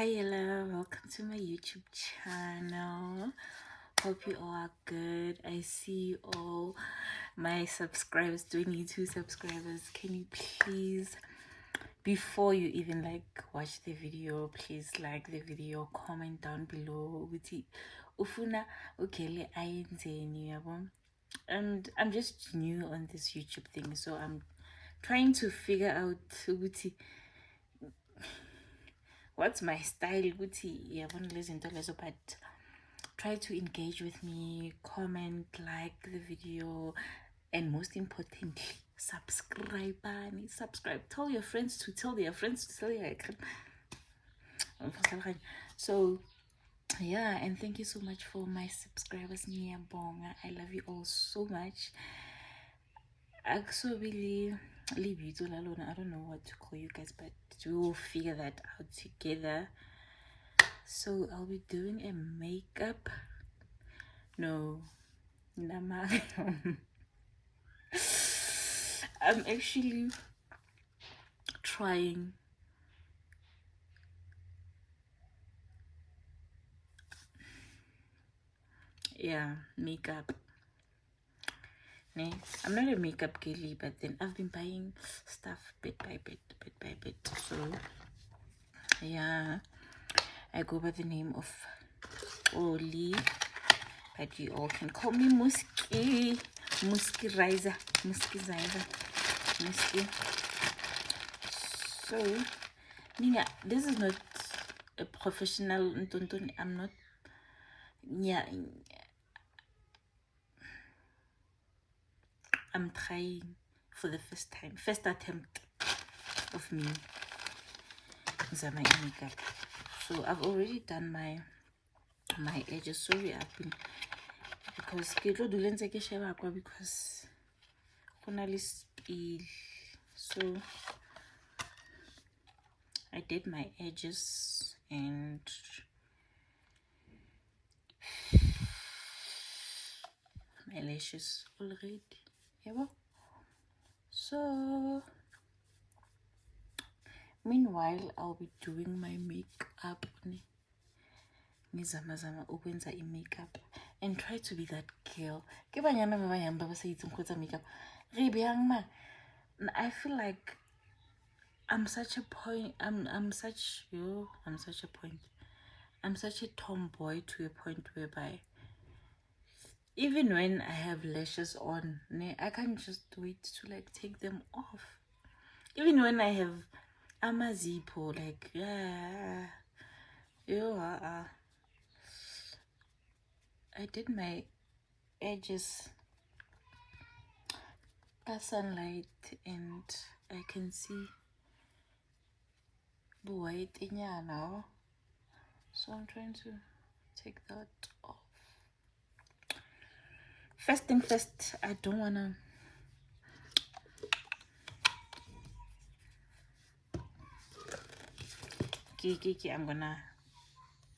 Hi, hello, welcome to my YouTube channel. Hope you all are good. I see all my subscribers, 22 subscribers. Can you please, before you even watch the video, please like the video, comment down below. Ufuna ukele ayenzeni yabo. And I'm just new on this YouTube thing, so I'm trying to figure out what's my style, but try to engage with me, comment, like the video, and most importantly, subscribe. Tell your friends to tell their friends to tell your so yeah, and thank you so much for my subscribers. I love you all so much. Actually, I don't know what to call you guys, but we will figure that out together. So I'll be doing a makeup. No, Nama. I'm actually trying. Yeah, makeup. I'm not a makeup girly, but then I've been buying stuff bit by bit. So yeah, I go by the name of Oli, but you all can call me Muski Riser. So this is not a professional. I'm not. Yeah, I'm trying for the first attempt of me my makeup. So I've already done my edges. Sorry, I've been because so I did my edges and my lashes already. Yeah. So meanwhile, I'll be doing my makeup. Ngizama ukwenza makeup and try to be that girl. Makeup. I feel like I'm such a tomboy to a point whereby even when I have lashes on, I can't just wait to take them off. Even when I have amazipho, I did my edges by sunlight and I can see the white in here now. So I'm trying to take that off. First thing first, I don't wanna I'm gonna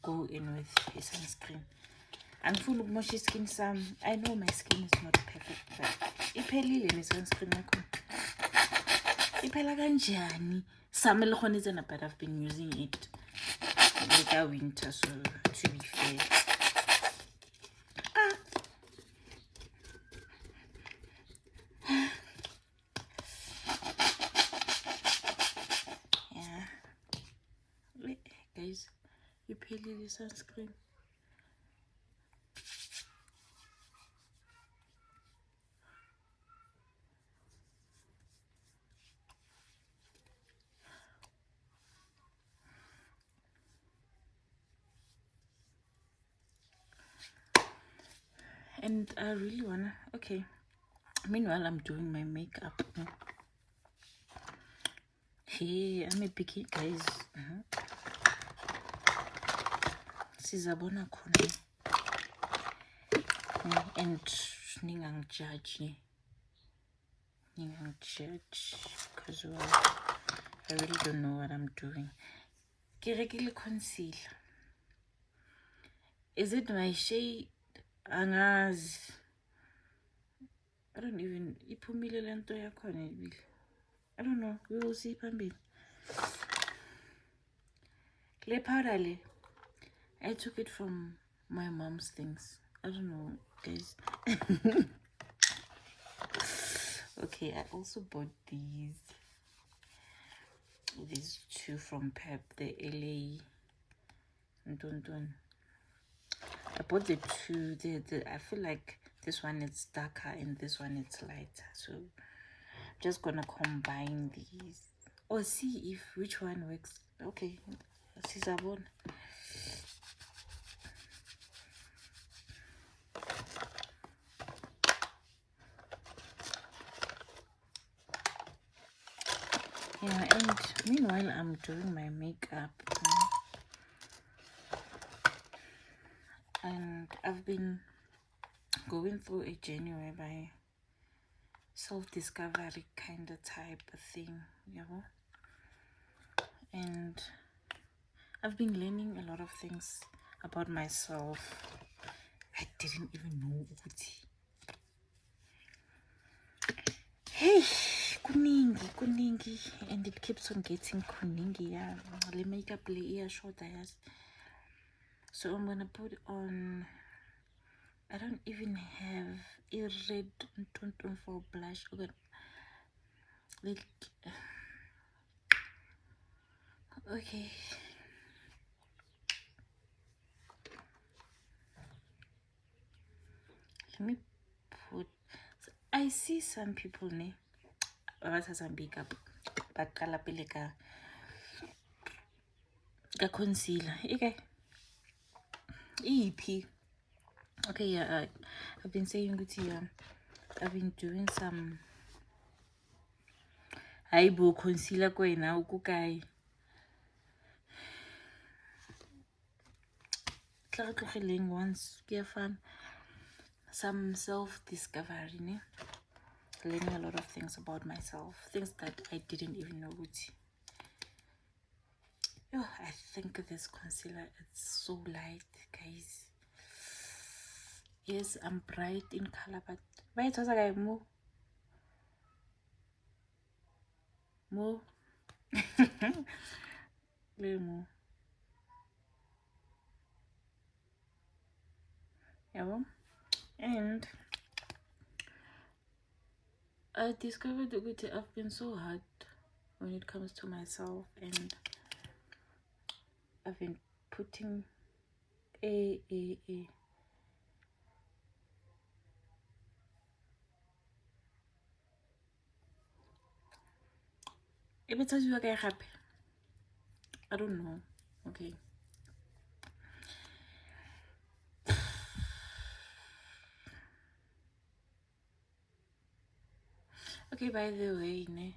go in with a sunscreen. And full of mushy skin some. I know my skin is not perfect, but iphelile sunscreen yakho. Iphela kanjani? Summer lokhona but I've been using it like winter, so to be fair. Yeah. Guys, iphelile sunscreen. And I really wanna meanwhile I'm doing my makeup. Hey, I'm a picky guys. Sizabona khona. And ningang judge because I really don't know what I'm doing. Ke concealer. Is it my shade? Angazi. I don't even iphumile lento yakhona ibile. I don't know. We will see phambili. Le powder le, I took it from my mom's things. I don't know, guys. Okay, I also bought these two from Pep, the LA Dun. I bought the two. I feel like this one is darker and this one is lighter, so I'm just gonna combine these or see if which one works. Okay, Sisabon. Yeah, and meanwhile I'm doing my makeup, and I've been going through a journey whereby self-discovery kind of type of thing, you know, and I've been learning a lot of things about myself I didn't even know ukuthi. Hey, kuningi, and it keeps on getting kuningi. Yeah, the makeup layer short, yes. So I'm gonna put on. I don't even have a red tone for blush. Like, okay. Let me put. I see some people ne. What has some makeup? But color pele ka concealer. Okay. EP. Okay, yeah. I've been saying with you. I've been doing some. I bo concealer ko ina ukukai. Tlatlogileng once ke fan some self-discovery, ne? Learning a lot of things about myself, things that I didn't even know. Oh, I think this concealer is so light, guys. Yes, I'm bright in color, but why it was like more little more. Yeah, and I discovered that I've been so hard when it comes to myself, and I've been putting a if it tells you like I happy, I don't know. Okay. Okay, by the way, ne,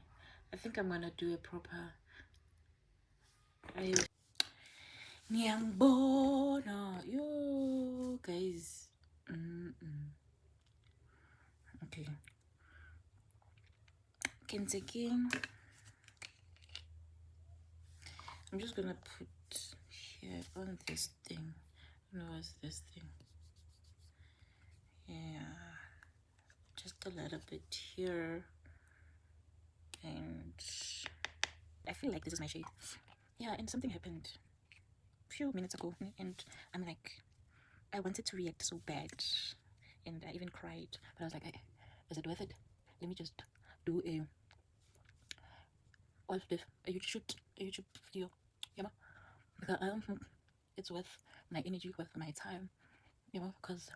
I think I'm gonna do a proper Nyangbono, yo guys. Okay. Kenseking. I'm just gonna put here on this thing. No, what's this thing? Yeah, just a little bit here, and I feel like this is my shade. Yeah, and something happened a few minutes ago, and I'm like, I wanted to react so bad, and I even cried, but I was like, is it worth it? Let me just do a YouTube video, you know, because I don't think it's worth my energy, worth my time, you know, because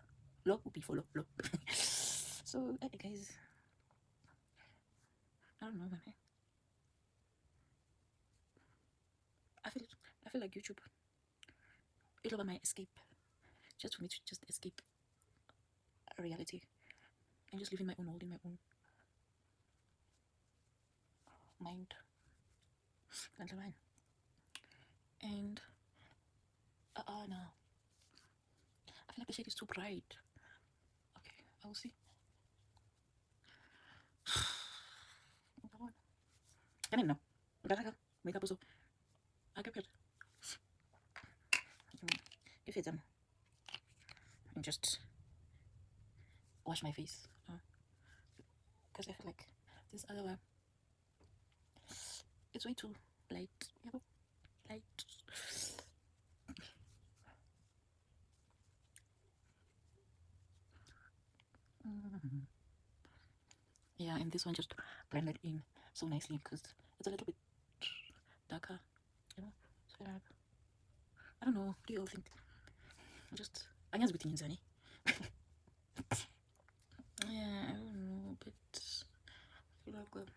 love will be for love. So guys, I don't know, man. I feel like YouTube is over my escape, just for me to just escape reality and just live in my own world, in my own mind. And no, I feel like the shade is too bright. Okay, I will see. I don't know. Makeup also. I get it. If it's and just wash my face, because I feel like this other one, it's way too light. You know, light. Yeah, and this one just blended in so nicely because it's a little bit darker, you know. So yeah, I don't know. What do you all think? Just anyazi ukuthi ngenzani. Yeah, I don't know, but I feel like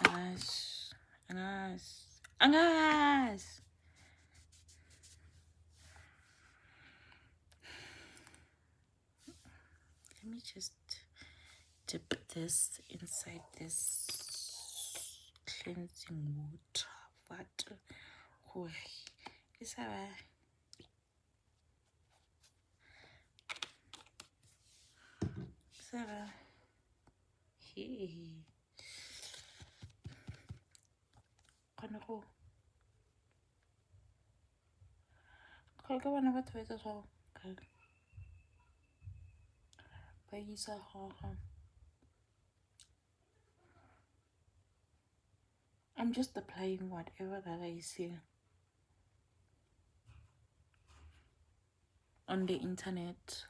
Angas, Angas, Angas. Let me just dip this inside this cleansing water. What? Oh, is that Sarah? Hey, kana go ka bana ba tshwetsa so ka ba isa ha. I'm just applying whatever that I see on the internet.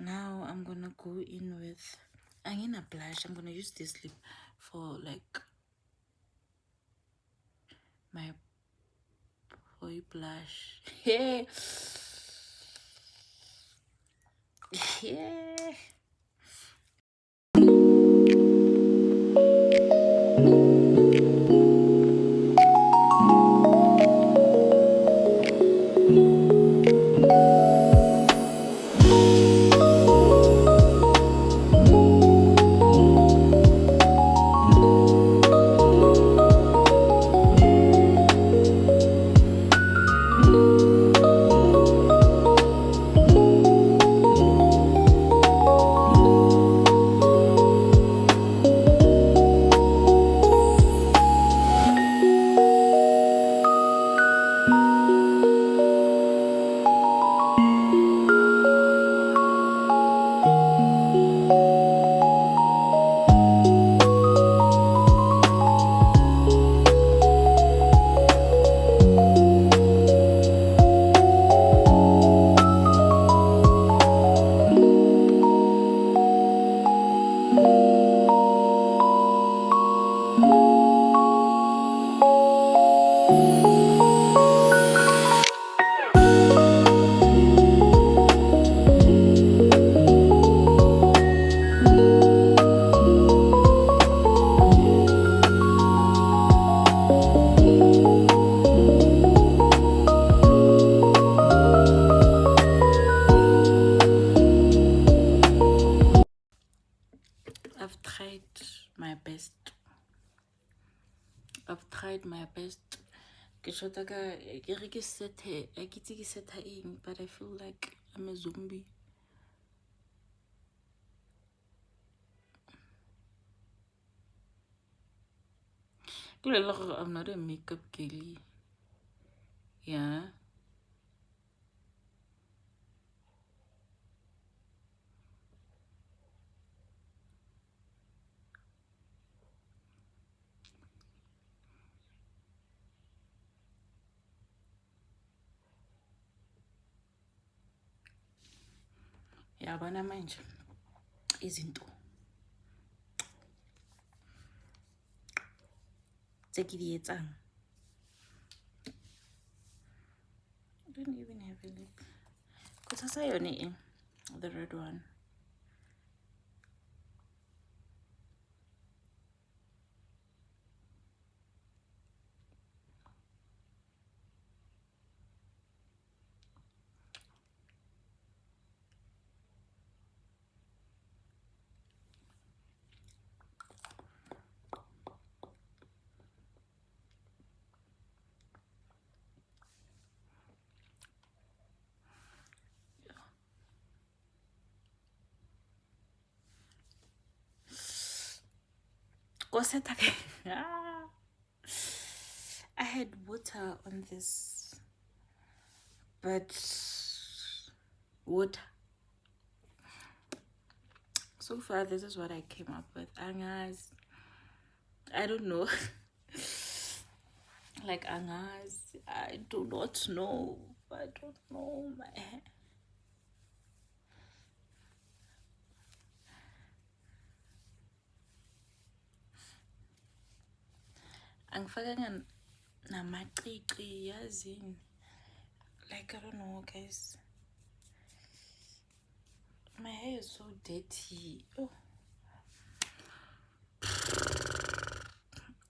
Now I'm gonna go in with, I'm gonna blush. I'm gonna use this lip for like my boy blush. Yeah. Yeah. I've tried my best. I've tried my best. Ke shota ka ke re ke sethe a ke itse ke setha eng, but I feel like I'm a zombie. I'm not a makeup girly. Yeah. Yabona manje izinto tse ke di etsang. I don't even have a lip. Kuthasa yone e, the red one. I had water on this, but water. So far, this is what I came up with. Angas, I don't know. Like angas, I do not know. I don't know, man. Angifaka namacici yazini. Like, I don't know, guys. My hair is so dirty. Oh.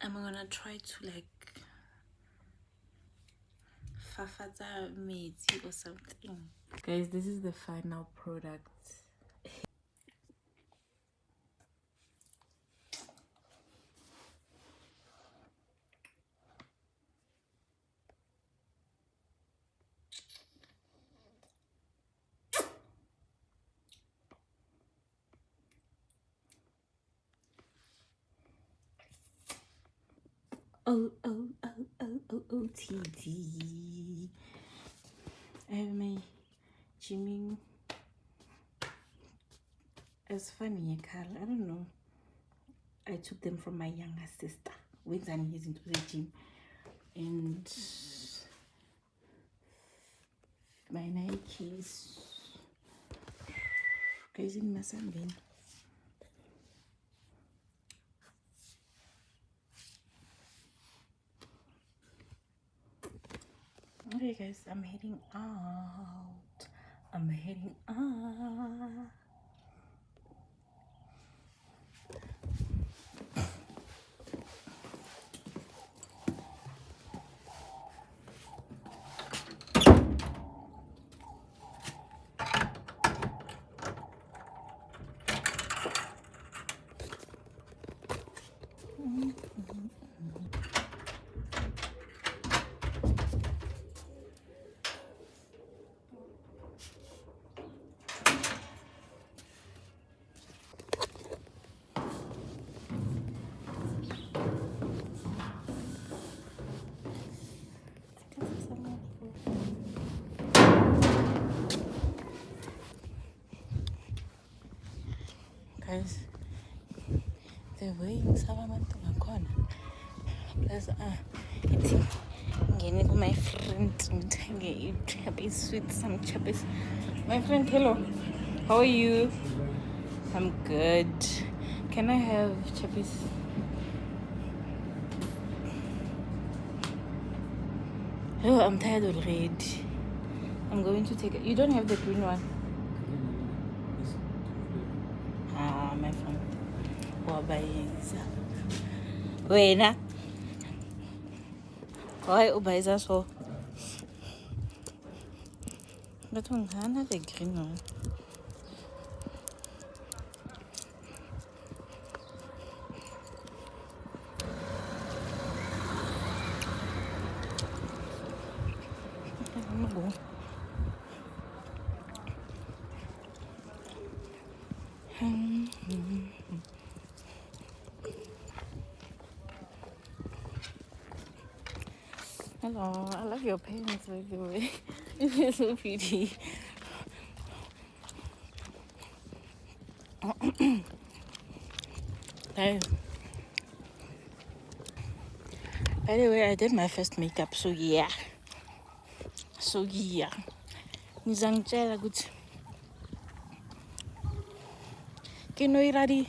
I'm gonna try to like fafaza metsi or something. Guys, this is the final product. OTD. I have my gymming. It's funny, Carl. I don't know. I took them from my younger sister when I'm using to the gym, and my Nikes. Guys, in my sunbeam. Okay, guys, I'm heading out. I'm heading out. Guys, the way abantu ngakhona plus it's ngene ku my friend ngithenge i-chappies sweet some chappies. My friend, hello, how are you? I'm good. Can I have chappies? Oh, I'm tired already. I'm going to take it. You don't have the green one? My friend. Wabayisa. Wena. Why ubayisa so? But ungana the green one. Hello, I love your pants, by the way. You're so pretty. Guys, by the way, I did my first makeup, so yeah. Nizangitshela ukuthi ke no ira di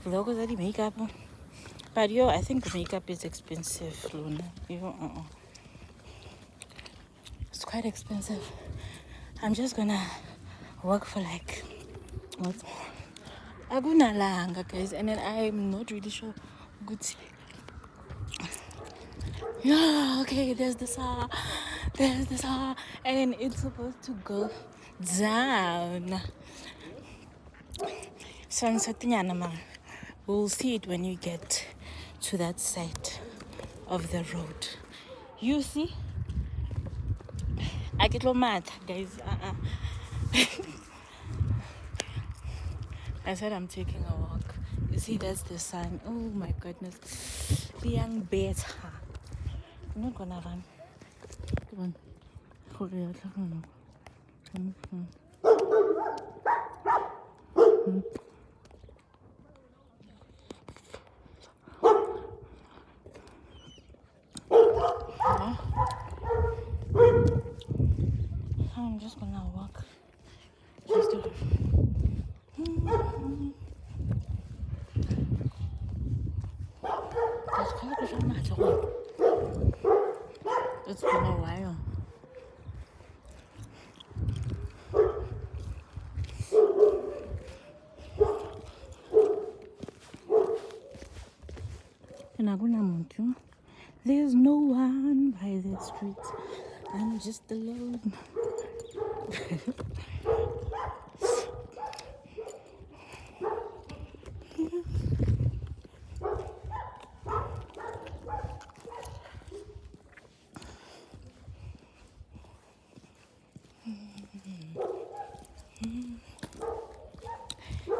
vlogs za di makeup. But yo, I think makeup is expensive, Luna. It's quite expensive. I'm just gonna work for like what? Agunalanga, guys, and then I'm not really sure. Good. Yeah, okay. There's this and then it's supposed to go down. So we'll see it when you get to that side of the road. You see? I get mad, guys. I said I'm taking a walk. You see that's the sun. Oh my goodness. Being better. I'm not gonna run. Come on. I'm just gonna walk. Just do It's been a while. And there's no one by the streets. I'm just alone.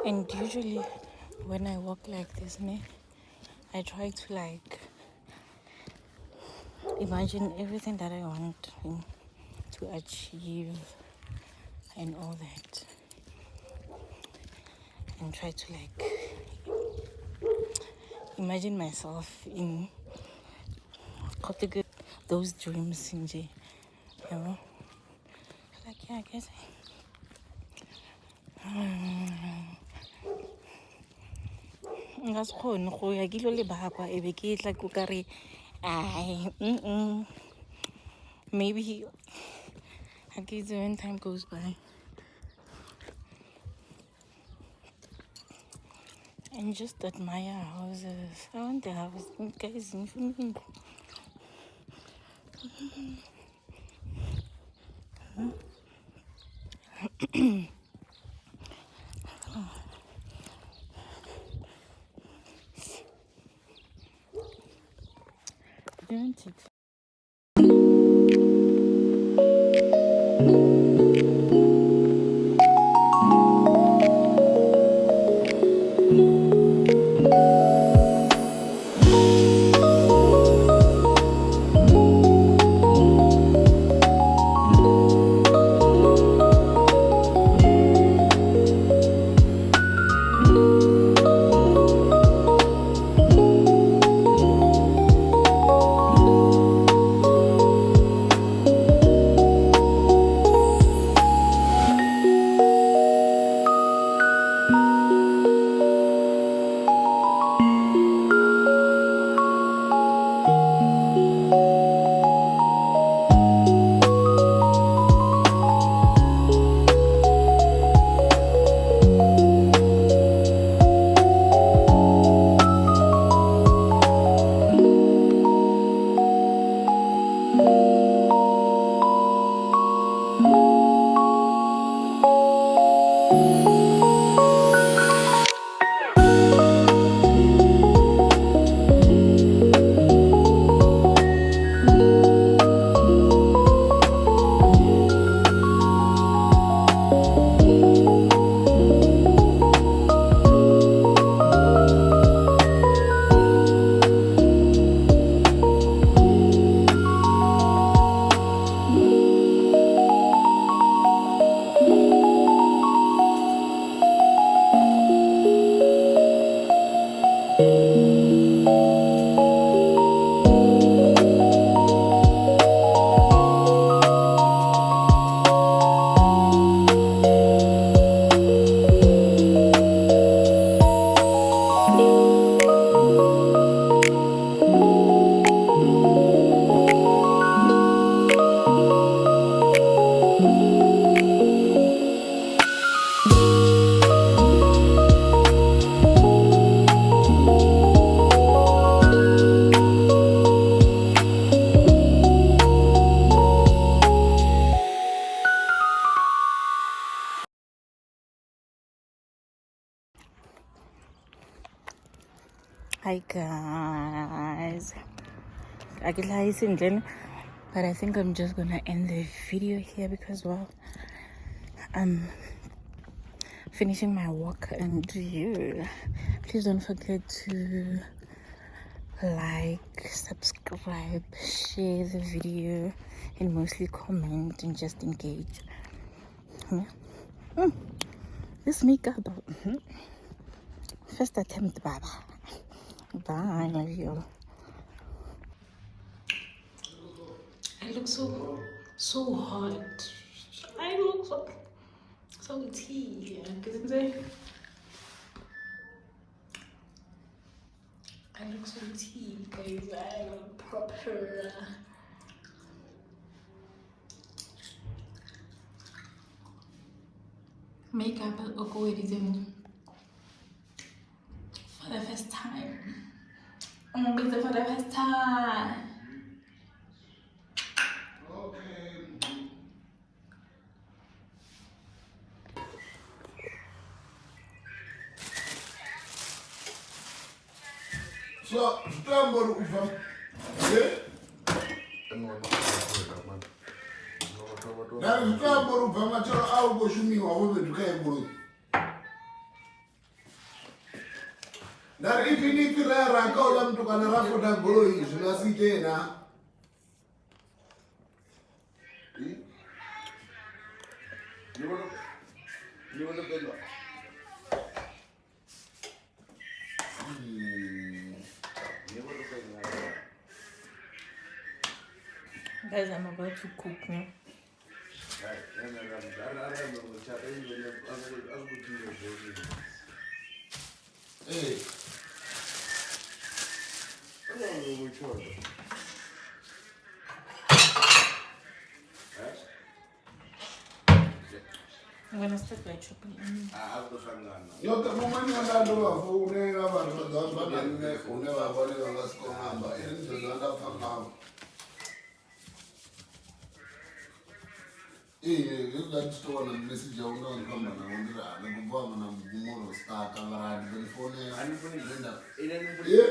And usually when I walk like this, I try to like imagine everything that I want to achieve and all that, and try to like imagine myself in those dreams in J, you know, like yeah, I guess nka se kgone go ya ke lo le bakwa e be ke tla ko kare maybe when time goes by and just admire houses. I want the house, guys. Don't it? Hi guys, I can lie in but I think I'm just gonna end the video here because well, I'm finishing my walk and Please don't forget to like, subscribe, share the video, and mostly comment and just engage. This makeup, first attempt, baba. Bye, love you. I look so hot. I look so tea. I look so tea, guys. I look proper. Makeup for the first time. For the first time. So, Stammer Ufa. That is Stammer Ufa, Macho, I'll go show me over to Kayaburu. That if you need to learn, I call them to Canara for that boy, is Nasi Jena. You want to bed? Guys, I'm about to cook now. Hey. I'm gonna start by chopping onions. Yo, the woman you are doing for who never body on us go number. It is another from now. You got to store and message your own come and I wonder, I'm going to more start camera before yeah.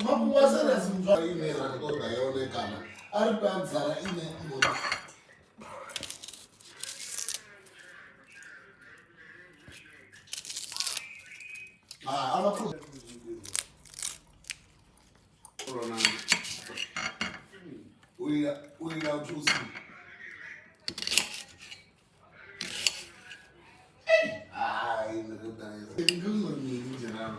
Mapu wasana simjwa ine rakota yone kana. Arba mzara ine mona. Ala pro. Corona. We are choosing. In the good days. In good meetings, you know.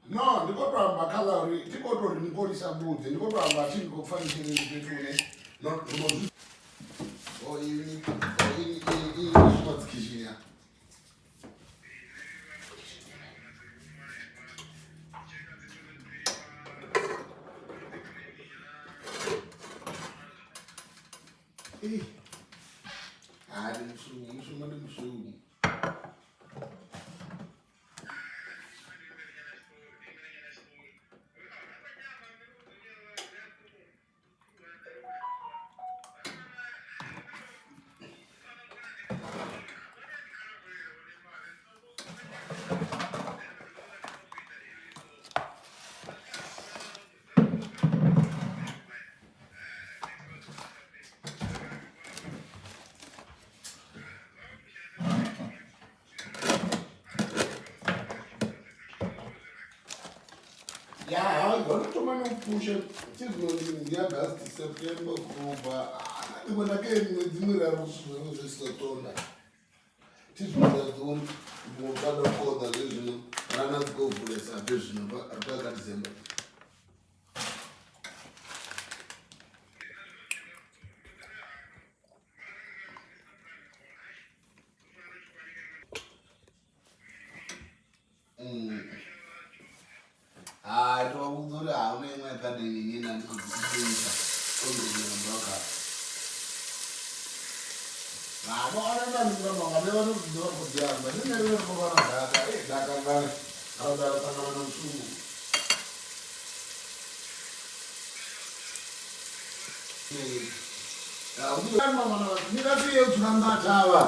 No, ndikotoramba calorie, ndikotori ndikorisa budzi, ndikotoramba chini kufanishire ndipetune. Not because or even what's kitchen. I didn't show. Yeah, I'm going to push it. It is going to be August, September, October. When I came with the mirror, I was just a toner. It is what I do. More than a quarter, and I not go for this addition about December. I don't do that. I mean, my daddy in and to do it. I don't know. I never know the door for the arm, but you never go on that. That can run out of the shoe. You don't see you from that tower.